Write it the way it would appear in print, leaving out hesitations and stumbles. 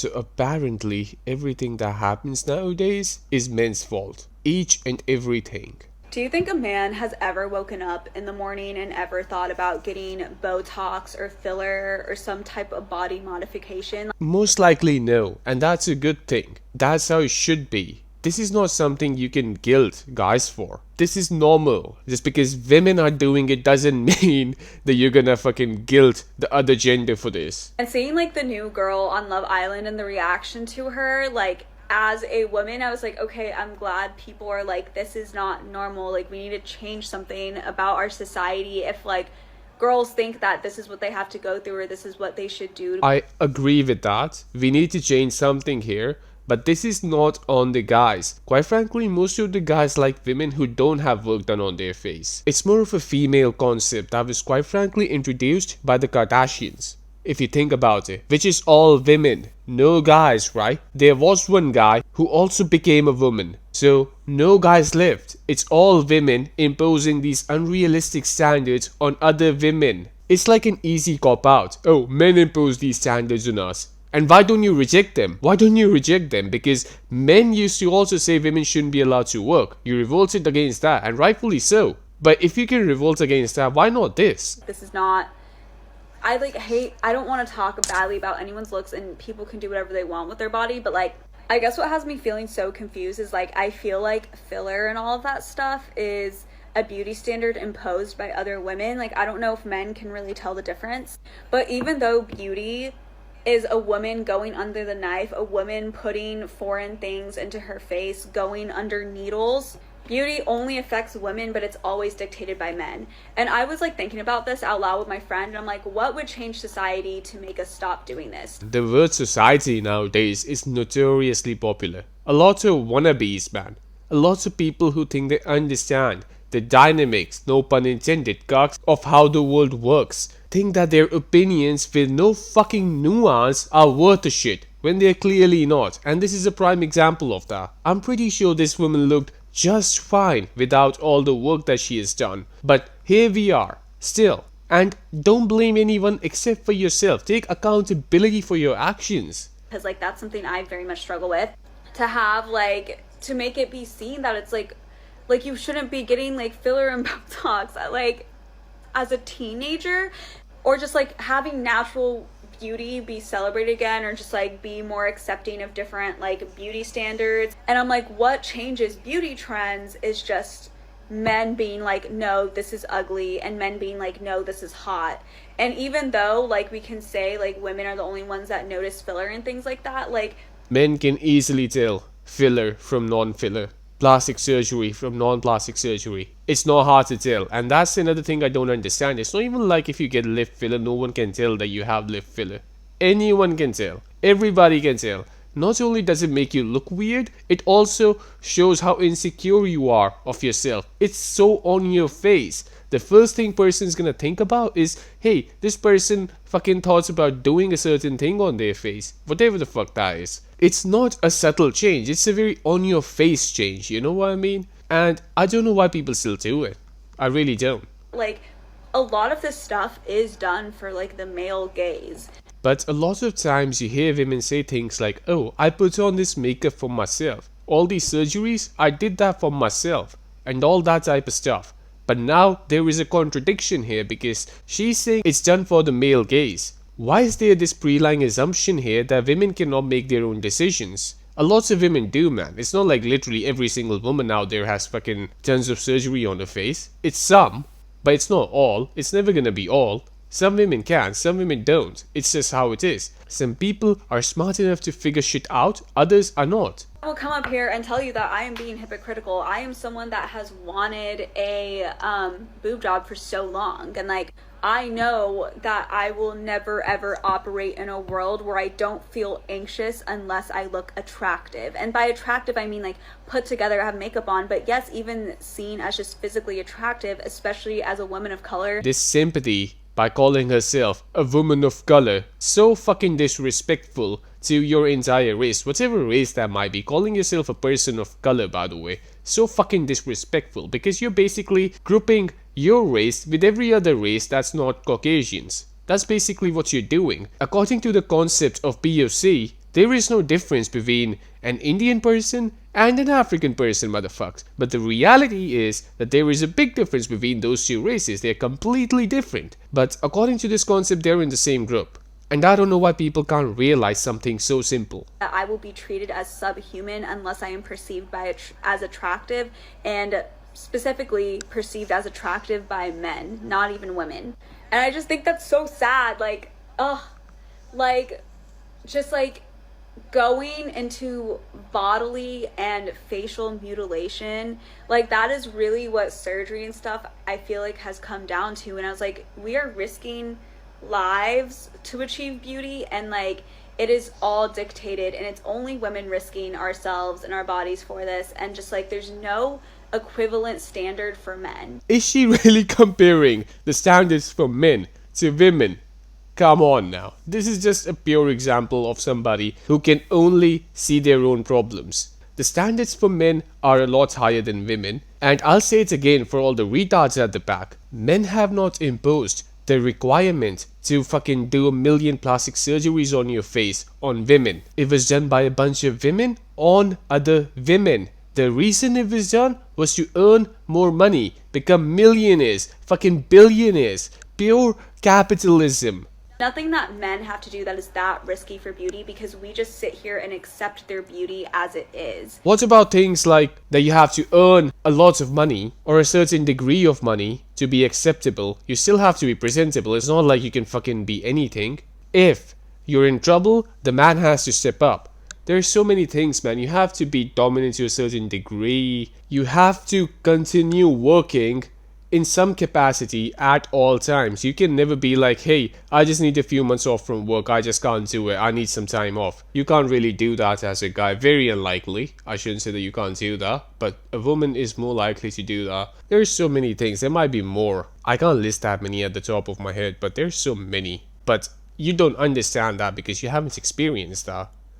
So apparently, everything that happens nowadays is men's fault. Each and everything. Do you think a man has ever woken up in the morning and ever thought about getting Botox or filler or some type of body modification? Most likely no, and that's a good thing. That's how it should be. This is not something you can guilt guys for. This is normal. Just because women are doing it doesn't mean that you're gonna fucking guilt the other gender for this. And seeing like the new girl on Love Island and the reaction to her, like as a woman, I was like, okay, I'm glad people are like, this is not normal. Like, we need to change something about our society if like girls think that this is what they have to go through or this is what they should do. I agree with that. We need to change something here. But this is not on the guys. Quite frankly, most of the guys like women who don't have work done on their face. It's more of a female concept that was quite frankly introduced by the Kardashians. If you think about it, which is all women, no guys, right? There was one guy who also became a woman. So, no guys left. It's all women imposing these unrealistic standards on other women. It's like an easy cop out. Oh, men impose these standards on us. And why don't you reject them? Why don't you reject them? Because men used to also say women shouldn't be allowed to work. You revolted against that, and rightfully so. But if you can revolt against that, why not this? This is not, I like hate, I don't want to talk badly about anyone's looks and people can do whatever they want with their body, but like, I guess what has me feeling so confused is like, I feel like filler and all of that stuff is a beauty standard imposed by other women. Like, I don't know if men can really tell the difference, but even though beauty is a woman going under the knife, a woman putting foreign things into her face, going under needles. Beauty only affects women, but it's always dictated by men. And I was like thinking about this out loud with my friend, and I'm like, what would change society to make us stop doing this? The word society nowadays is notoriously popular. A lot of wannabes, man. A lot of people who think they understand the dynamics, no pun intended, cogs, of how the world works. Think that their opinions with no fucking nuance are worth a shit when they're clearly not, and this is a prime example of that. I'm pretty sure this woman looked just fine without all the work that she has done, but here we are, still. And don't blame anyone except for yourself. Take accountability for your actions. Because like that's something I very much struggle with. To have like, to make it be seen that it's like you shouldn't be getting like filler and Botox like as a teenager, or just like having natural beauty be celebrated again, or just like be more accepting of different like beauty standards. And I'm like, what changes beauty trends is just men being like, no, this is ugly, and men being like, no, this is hot. And even though like we can say like women are the only ones that notice filler and things like that, like men can easily tell filler from non-filler, plastic surgery from non-plastic surgery. It's not hard to tell, and that's another thing I don't understand. It's not even like if you get lip filler, no one can tell that you have lip filler. Anyone can tell. Everybody can tell. Not only does it make you look weird, it also shows how insecure you are of yourself. It's so on your face. The first thing person's gonna think about is, hey, this person fucking thoughts about doing a certain thing on their face. Whatever the fuck that is. It's not a subtle change, it's a very on your face change, you know what I mean? And I don't know why people still do it. I really don't. like a lot of this stuff is done for like the male gaze. But a lot of times you hear women say things like, oh, I put on this makeup for myself. All these surgeries, I did that for myself. And all that type of stuff. But now there is a contradiction here because she's saying it's done for the male gaze. Why is there this pre-lying assumption here that women cannot make their own decisions? A lot of women do, man. It's not like literally every single woman out there has fucking tons of surgery on her face. It's some, but it's not all. It's never gonna be all. Some women can, some women don't. It's just how it is. Some people are smart enough to figure shit out, others are not. I will come up here and tell you that I am being hypocritical. I am someone that has wanted a boob job for so long, and like I know that I will never ever operate in a world where I don't feel anxious unless I look attractive. And by attractive I mean like put together, have makeup on, but yes, even seen as just physically attractive, especially as a woman of color. This sympathy by calling herself a woman of color, so fucking disrespectful to your entire race, whatever race that might be. Calling yourself a person of color, by the way, so fucking disrespectful because you're basically grouping your race with every other race that's not Caucasians. That's basically what you're doing. According to the concept of POC, There is no difference between an Indian person and an African person, motherfuckers. But the reality is that there is a big difference between those two races. They're completely different. But according to this concept, they're in the same group. And I don't know why people can't realize something so simple. I will be treated as subhuman unless I am perceived as attractive, and specifically perceived as attractive by men, not even women. And I just think that's so sad. Like, ugh, like, just like going into bodily and facial mutilation, like that is really what surgery and stuff I feel like has come down to. And I was like, we are risking lives to achieve beauty, and like it is all dictated, and it's only women risking ourselves and our bodies for this, and just like there's no equivalent standard for men. Is she really comparing the standards for men to women? Come on now. This is just a pure example of somebody who can only see their own problems. The standards for men are a lot higher than women, and I'll say it again for all the retards at the back. Men have not imposed the requirement to fucking do 1 million plastic surgeries on your face on women. It was done by a bunch of women on other women. The reason it was done was to earn more money, become millionaires, fucking billionaires. Pure capitalism. Nothing that men have to do that is that risky for beauty, because we just sit here and accept their beauty as it is. What about things like that you have to earn a lot of money or a certain degree of money to be acceptable? You still have to be presentable. It's not like you can fucking be anything. If you're in trouble, the man has to step up. There's so many things, man. You have to be dominant to a certain degree. You have to continue working in some capacity at all times. You can never be like, hey, I just need a few months off from work, I just can't do it, I need some time off. You can't really do that as a guy. Very unlikely. I shouldn't say that you can't do that, but a woman is more likely to do that. There's so many things. There might be more. I can't list that many at the top of my head, but there's so many. But you don't understand that because you haven't experienced that.